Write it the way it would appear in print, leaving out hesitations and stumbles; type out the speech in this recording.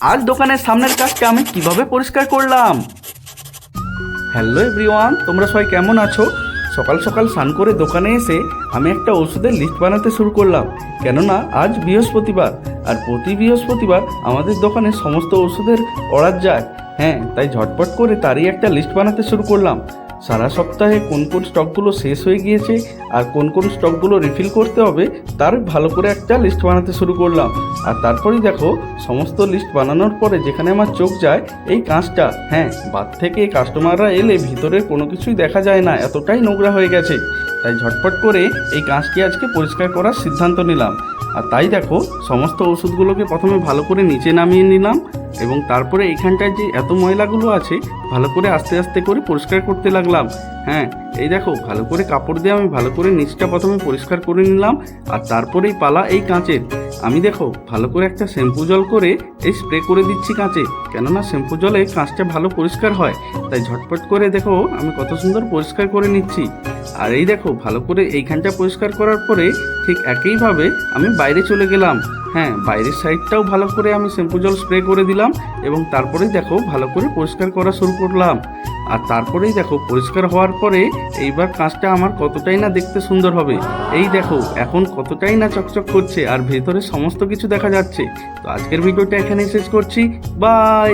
আজ দোকানের সামনের কাজটা আমি কিভাবে পরিষ্কার করলাম। হ্যালো এভরিওয়ান, তোমরা সবাই কেমন আছো? সকাল সকাল স্নান করে দোকানে এসে আমি একটা ওষুধের লিস্ট বানাতে শুরু করলাম, কেননা আজ বৃহস্পতিবার আর প্রতি বৃহস্পতিবার আমাদের দোকানে সমস্ত ওষুধের অর্ডার যায়। হ্যাঁ, তাই ঝটপট করে তারই একটা লিস্ট বানাতে শুরু করলাম। সারা সপ্তাহে কোন কোন স্টকগুলো শেষ হয়ে গিয়েছে আর কোন কোন স্টকগুলো রিফিল করতে হবে তার ভালো করে একটা লিস্ট বানাতে শুরু করলাম। আর তারপরেই দেখো, সমস্ত লিস্ট বানানোর পরে যেখানে আমার চোখ যায় এই কাঁচটা, হ্যাঁ, বাদ থেকে কাস্টমাররা এলে ভিতরে কোনো কিছুই দেখা যায় না, এতটাই নোংরা হয়ে গেছে। তাই ঝটপট করে এই কাঁচটি আজকে পরিষ্কার করার সিদ্ধান্ত নিলাম। আর তাই দেখো, সমস্ত ওষুধগুলোকে প্রথমে ভালো করে নিচে নামিয়ে নিলাম এবং তারপরে এইখানটায় যে এত ময়লাগুলো আছে ভালো করে আস্তে আস্তে করে পরিষ্কার করতে লাগলাম। হ্যাঁ, এই দেখো, ভালো করে কাপড় দিয়ে আমি ভালো করে নিচটা প্রথমে পরিষ্কার করে নিলাম। আর তারপরেই পালা এই কাঁচের। আমি দেখো ভালো করে একটা শ্যাম্পু জল করে এই স্প্রে করে দিচ্ছি কাঁচে, কেননা শ্যাম্পু জলে কাঁচটা ভালো পরিষ্কার হয়। তাই ঝটপট করে দেখো আমি কত সুন্দর পরিষ্কার করে নিচ্ছি। আর এই দেখো, ভালো করে এইখানটা পরিষ্কার করার পরে ঠিক একইভাবে আমি বাইরে চলে গেলাম। হ্যাঁ, বাইরের সাইডটাও ভালো করে আমি শ্যাম্পু জল স্প্রে করে দিলাম এবং তারপরেই দেখো ভালো করে পরিষ্কার করা শুরু করলাম। আর তারপরেই দেখো পরিষ্কার হওয়ার পরে এইবার কাঁচটা আমার কতটাই না দেখতে সুন্দর হবে। এই দেখো এখন কতটাই না চকচক করছে আর ভেতরে সমস্ত কিছু দেখা যাচ্ছে। তো আজকের ভিডিওটা এখানেই শেষ করছি। বাই।